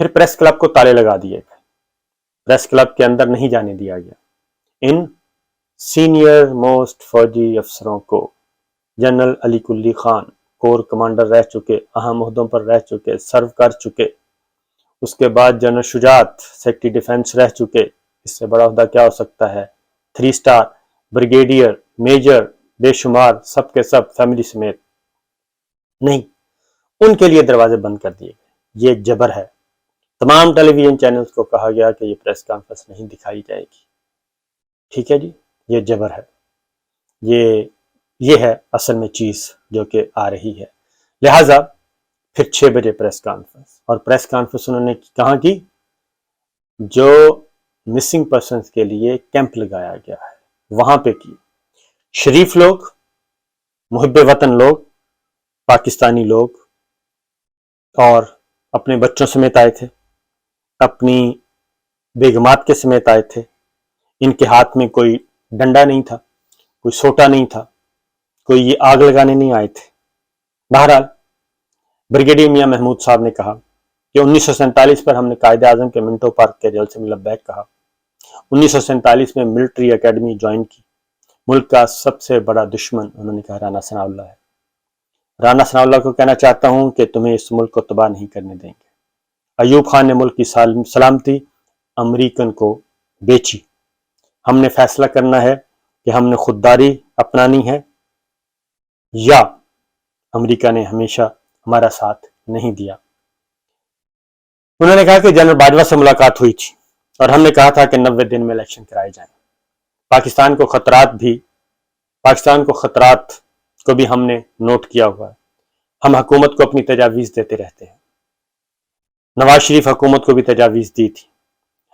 پھر press club کو تالے لگا دیے گئے، پریس کلب کے اندر نہیں جانے دیا گیا۔ ان سینئر موسٹ فوجی افسروں کو جنرل علی کلی خان کور کمانڈر رہ چکے، اہم عہدوں پر رہ چکے، سرو کر چکے، اس کے بعد جنرل شجاعت سیکٹری ڈیفنس رہ چکے، اس سے بڑا عہدہ کیا ہو سکتا ہے، 3 اسٹار، بریگیڈیئر، میجر، بے شمار، سب کے سب فیملی سمیت، نہیں، ان کے لیے دروازے بند کر دیے گئے۔ یہ جبر ہے۔ تمام ٹیلی ویژن چینلز کو کہا گیا کہ یہ پریس کانفرنس نہیں دکھائی جائے گی۔ ٹھیک ہے جی، یہ جبر ہے، یہ ہے اصل میں چیز جو کہ آ رہی ہے۔ لہٰذا پھر 6 بجے پریس کانفرنس، اور پریس کانفرنس انہوں نے کہاں کی؟ جو مسنگ پرسنز کے لیے کیمپ لگایا گیا ہے وہاں پہ کی۔ شریف لوگ، محب وطن لوگ، پاکستانی لوگ، اور اپنے بچوں سمیت آئے تھے، اپنی بیگمات کے سمیت آئے تھے۔ ان کے ہاتھ میں کوئی ڈنڈا نہیں تھا، کوئی سوٹا نہیں تھا، کوئی یہ آگ لگانے نہیں آئے تھے۔ بہرحال بریگیڈیئر میاں محمود صاحب نے کہا کہ 1947 پر ہم نے قائد اعظم کے منٹو پارک کے جلسے میں لبیک کہا، 1947 میں ملٹری اکیڈمی جوائن کی۔ ملک کا سب سے بڑا دشمن انہوں نے کہا رانا ثناء اللہ ہے۔ رانا ثناء اللہ کو کہنا چاہتا ہوں کہ تمہیں اس ملک کو تباہ نہیں کرنے دیں گے۔ ایوب خان نے ملک کی سلامتی امریکن کو بیچی۔ ہم نے فیصلہ کرنا ہے کہ ہم نے خودداری اپنانی ہے یا امریکہ نے ہمیشہ ہمارا ساتھ نہیں دیا۔ انہوں نے کہا کہ جنرل باجوہ سے ملاقات ہوئی تھی اور ہم نے کہا تھا کہ 90 دن میں الیکشن کرائے جائیں۔ پاکستان کو خطرات کو بھی ہم نے نوٹ کیا ہوا ہے۔ ہم حکومت کو اپنی تجاویز دیتے رہتے ہیں۔ نواز شریف حکومت کو بھی تجاویز دی تھی۔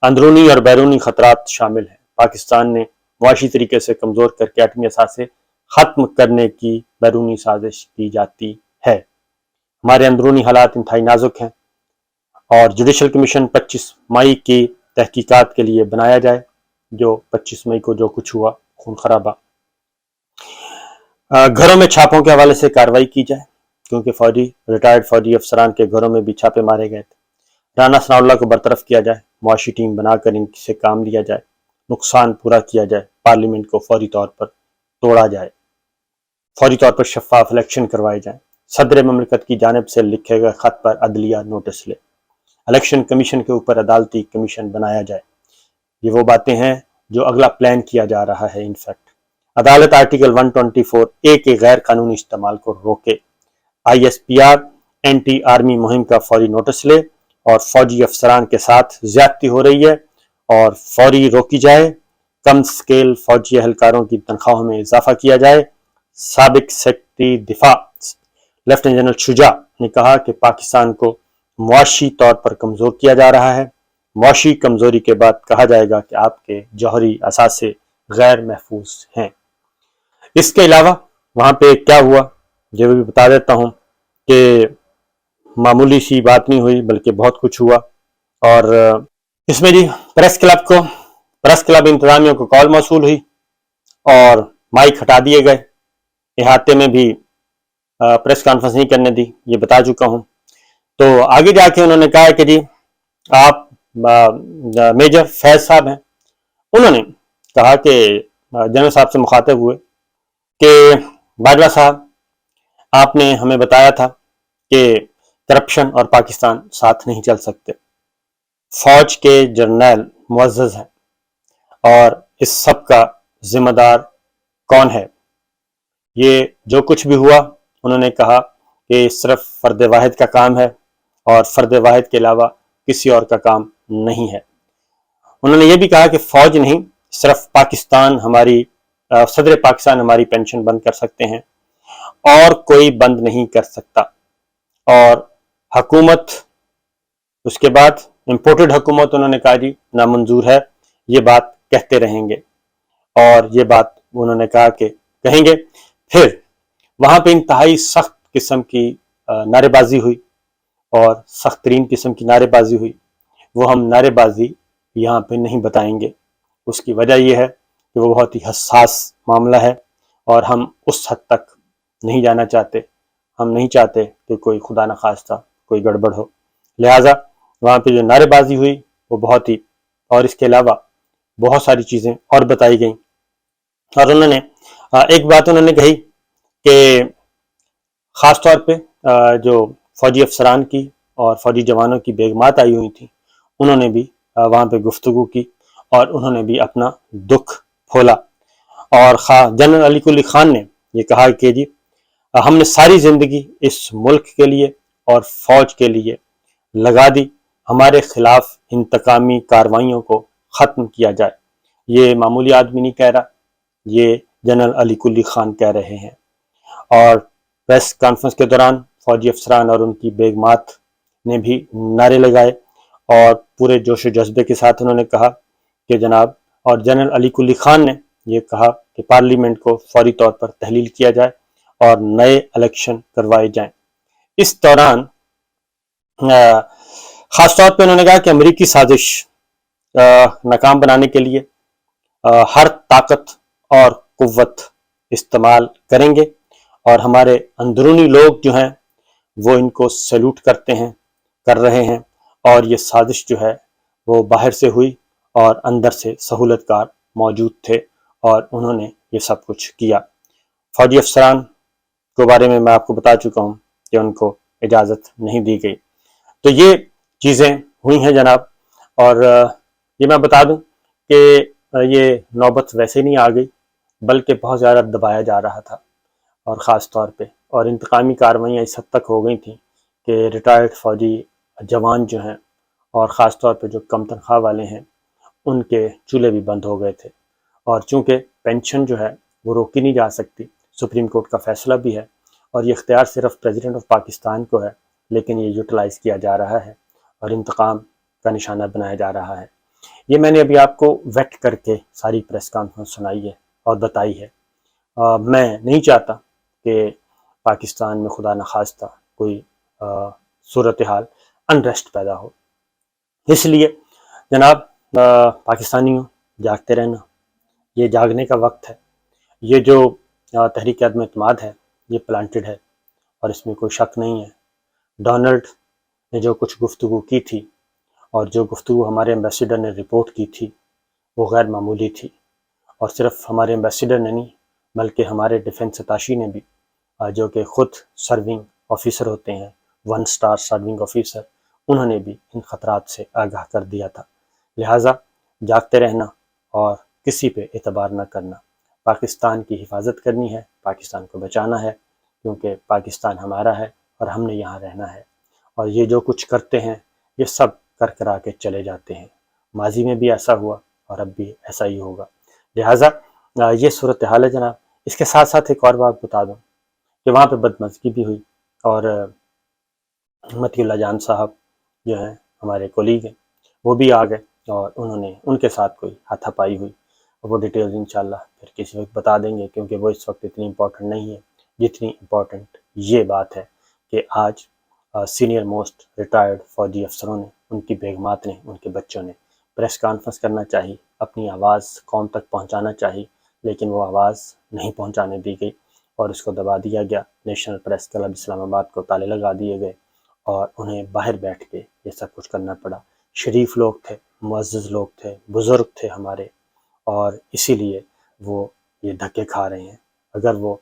اندرونی اور بیرونی خطرات شامل ہیں۔ پاکستان نے معاشی طریقے سے کمزور کر کے ایٹمی اثاثے ختم کرنے کی بیرونی سازش کی جاتی ہے۔ ہمارے اندرونی حالات انتہائی نازک ہیں اور جوڈیشل کمیشن 25 مئی کی تحقیقات کے لیے بنایا جائے۔ جو 25 مئی کو جو کچھ ہوا خون خرابہ، گھروں میں چھاپوں کے حوالے سے کارروائی کی جائے، کیونکہ ریٹائرڈ فوجی افسران کے گھروں میں بھی چھاپے مارے گئے تھے۔ رانا ثناء اللہ کو برطرف کیا جائے، معاشی ٹیم بنا کر ان سے کام لیا جائے، نقصان پورا کیا جائے، پارلیمنٹ کو فوری طور پر توڑا جائے، فوری طور پر شفاف الیکشن کروائے جائیں، صدر مملکت کی جانب سے لکھے گئے خط پر عدلیہ نوٹس لے، الیکشن کمیشن کے اوپر عدالتی کمیشن بنایا جائے۔ یہ وہ باتیں ہیں جو اگلا پلان کیا جا رہا ہے۔ انفیکٹ عدالت آرٹیکل 124A کے غیر قانونی استعمال کو روکے، ISPR اینٹی آرمی مہم کا فوری نوٹس لے، اور فوجی افسران کے ساتھ زیادتی ہو رہی ہے اور فوری روکی جائے۔ کم سکیل فوجی اہلکاروں کی تنخواہوں میں اضافہ کیا جائے۔ سابق سیکرٹری دفاع لیفٹیننٹ جنرل شجاع نے کہا کہ پاکستان کو معاشی طور پر کمزور کیا جا رہا ہے۔ معاشی کمزوری کے بعد کہا جائے گا کہ آپ کے جوہری اثاثے غیر محفوظ ہیں۔ اس کے علاوہ وہاں پہ کیا ہوا یہ بھی بتا دیتا ہوں کہ معمولی سی بات نہیں ہوئی بلکہ بہت کچھ ہوا۔ اور اس میں جی پریس کلب انتظامیہ کو کال موصول ہوئی اور مائک ہٹا دیے گئے۔ احاطے میں بھی پریس کانفرنس نہیں کرنے دی، یہ بتا چکا ہوں۔ تو آگے جا کے انہوں نے کہا کہ جی آپ میجر فیض صاحب ہیں، انہوں نے کہا کہ جنرل صاحب سے مخاطب ہوئے کہ باجوہ صاحب آپ نے ہمیں بتایا تھا کہ کرپشن اور پاکستان ساتھ نہیں چل سکتے، فوج کے جرنیل معزز ہیں اور اس سب کا ذمہ دار کون ہے؟ یہ جو کچھ بھی ہوا انہوں نے کہا کہ صرف فرد واحد کا کام ہے اور فرد واحد کے علاوہ کسی اور کا کام نہیں ہے۔ انہوں نے یہ بھی کہا کہ فوج نہیں، صرف صدر پاکستان ہماری پینشن بند کر سکتے ہیں اور کوئی بند نہیں کر سکتا، اور حکومت اس کے بعد امپورٹڈ حکومت انہوں نے کہا جی نامنظور ہے، یہ بات کہتے رہیں گے، اور یہ بات انہوں نے کہا کہ کہیں گے۔ پھر وہاں پہ انتہائی سخت قسم کی نعرے بازی ہوئی اور سخت ترین قسم کی نعرے بازی ہوئی۔ وہ ہم نعرے بازی یہاں پہ نہیں بتائیں گے، اس کی وجہ یہ ہے کہ وہ بہت ہی حساس معاملہ ہے اور ہم اس حد تک نہیں جانا چاہتے۔ ہم نہیں چاہتے کہ کوئی خدا نخواستہ کوئی گڑبڑ ہو، لہٰذا وہاں پہ جو نعرے بازی ہوئی وہ بہت ہی، اور اس کے علاوہ بہت ساری چیزیں اور بتائی گئیں. اور انہوں نے ایک بات انہوں نے کہی کہ خاص طور پہ جو فوجی افسران کی اور فوجی جوانوں کی بیگمات آئی ہوئی تھیں، انہوں نے بھی وہاں پہ گفتگو کی اور انہوں نے بھی اپنا دکھ کھولا. اور جنرل علی کلی خان نے یہ کہا کہ جی ہم نے ساری زندگی اس ملک کے لیے اور فوج کے لیے لگا دی، ہمارے خلاف انتقامی کارروائیوں کو ختم کیا جائے. یہ معمولی آدمی نہیں کہہ رہا، یہ جنرل علی کلی خان کہہ رہے ہیں. اور پریس کانفرنس کے دوران فوجی افسران اور ان کی بیگمات نے بھی نعرے لگائے اور پورے جوش و جذبے کے ساتھ انہوں نے کہا کہ جناب، اور جنرل علی کلی خان نے یہ کہا کہ پارلیمنٹ کو فوری طور پر تحلیل کیا جائے اور نئے الیکشن کروائے جائیں. اس دوران خاص طور پہ انہوں نے کہا کہ امریکی سازش ناکام بنانے کے لیے ہر طاقت اور قوت استعمال کریں گے، اور ہمارے اندرونی لوگ جو ہیں وہ ان کو سیلوٹ کرتے ہیں، کر رہے ہیں، اور یہ سازش جو ہے وہ باہر سے ہوئی اور اندر سے سہولت کار موجود تھے اور انہوں نے یہ سب کچھ کیا. فوجی افسران کے بارے میں آپ کو بتا چکا ہوں کہ ان کو اجازت نہیں دی گئی. تو یہ چیزیں ہوئی ہیں جناب. اور یہ میں بتا دوں کہ یہ نوبت ویسے نہیں آ گئی، بلکہ بہت زیادہ دبایا جا رہا تھا، اور خاص طور پہ اور انتقامی کارروائیاں اس حد تک ہو گئی تھیں کہ ریٹائرڈ فوجی جوان جو ہیں اور خاص طور پہ جو کم تنخواہ والے ہیں ان کے چولہے بھی بند ہو گئے تھے. اور چونکہ پینشن جو ہے وہ روکی نہیں جا سکتی، سپریم کورٹ کا فیصلہ بھی ہے، اور یہ اختیار صرف پریزیڈنٹ آف پاکستان کو ہے، لیکن یہ یوٹیلائز کیا جا رہا ہے اور انتقام کا نشانہ بنایا جا رہا ہے. یہ میں نے ابھی آپ کو ویٹ کر کے ساری پریس کانفرنس سنائی ہے اور بتائی ہے. میں نہیں چاہتا کہ پاکستان میں خدا نخواستہ کوئی صورتحال انریسٹ پیدا ہو. اس لیے جناب پاکستانیوں جاگتے رہنا، یہ جاگنے کا وقت ہے. یہ جو تحریک عدم اعتماد ہے یہ پلانٹڈ ہے اور اس میں کوئی شک نہیں ہے. ڈونلڈ نے جو کچھ گفتگو کی تھی اور جو گفتگو ہمارے ایمبیسیڈر نے رپورٹ کی تھی وہ غیر معمولی تھی. اور صرف ہمارے ایمبیسیڈر نے نہیں بلکہ ہمارے ڈیفنس اتاشی نے بھی، جو کہ خود سرونگ آفیسر ہوتے ہیں، 1 اسٹار سرونگ آفیسر، انہوں نے بھی ان خطرات سے آگاہ کر دیا تھا. لہٰذا جاگتے رہنا اور کسی پہ اعتبار نہ کرنا. پاکستان کی حفاظت کرنی ہے، پاکستان کو بچانا ہے، کیونکہ پاکستان ہمارا ہے اور ہم نے یہاں رہنا ہے. اور یہ جو کچھ کرتے ہیں یہ سب کر کرا کے چلے جاتے ہیں. ماضی میں بھی ایسا ہوا اور اب بھی ایسا ہی ہوگا. لہٰذا یہ صورتحال ہے جناب. اس کے ساتھ ساتھ ایک اور بات بتا دوں کہ وہاں پہ بدمزگی بھی ہوئی، اور متی اللہ جان صاحب جو ہیں ہمارے کولیگ ہیں وہ بھی آ گئے اور انہوں نے ان کے ساتھ کوئی ہاتھا پائی ہوئی. وہ ڈیٹیلز انشاءاللہ پھر کسی وقت بتا دیں گے، کیونکہ وہ اس وقت اتنی امپورٹنٹ نہیں ہے جتنی امپورٹنٹ یہ بات ہے کہ آج سینئر موسٹ ریٹائرڈ فوجی افسروں نے، ان کی بیگمات نے، ان کے بچوں نے پریس کانفرنس کرنا چاہی، اپنی آواز قوم تک پہنچانا چاہی، لیکن وہ آواز نہیں پہنچانے دی گئی اور اس کو دبا دیا گیا. نیشنل پریس کلب اسلام آباد کو تالے لگا دیے گئے اور انہیں باہر بیٹھ کے یہ سب کچھ کرنا پڑا. شریف لوگ تھے، معزز لوگ تھے، بزرگ تھے ہمارے، اور اسی لیے وہ یہ دھکے کھا رہے ہیں. اگر وہ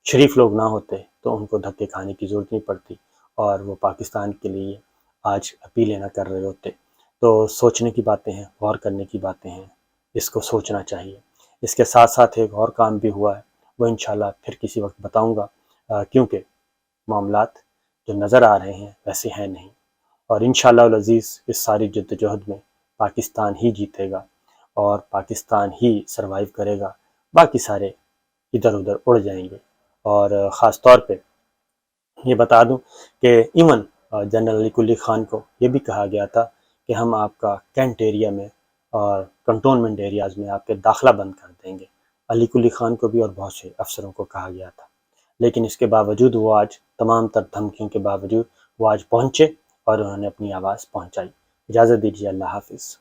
شریف لوگ نہ ہوتے تو ان کو دھکے کھانے کی ضرورت نہیں پڑتی اور وہ پاکستان کے لیے آج اپیلیں نہ کر رہے ہوتے. تو سوچنے کی باتیں ہیں، غور کرنے کی باتیں ہیں، اس کو سوچنا چاہیے. اس کے ساتھ ساتھ ایک اور کام بھی ہوا ہے، وہ انشاءاللہ پھر کسی وقت بتاؤں گا، کیونکہ معاملات جو نظر آ رہے ہیں ویسے ہیں نہیں. اور انشاءاللہ العزیز اس ساری جدوجہد میں پاکستان ہی جیتے گا اور پاکستان ہی سروائیو کرے گا. باقی سارے ادھر ادھر اڑ جائیں گے. اور خاص طور پہ یہ بتا دوں کہ ایون جنرل علی کلی خان کو یہ بھی کہا گیا تھا کہ ہم آپ کا کینٹ ایریا میں اور کنٹونمنٹ ایریاز میں آپ کے داخلہ بند کر دیں گے. علی کلی خان کو بھی اور بہت سے افسروں کو کہا گیا تھا، لیکن اس کے باوجود وہ آج تمام تر دھمکیوں کے باوجود وہ آج پہنچے اور انہوں نے اپنی آواز پہنچائی. اجازت دیجیے، اللہ حافظ.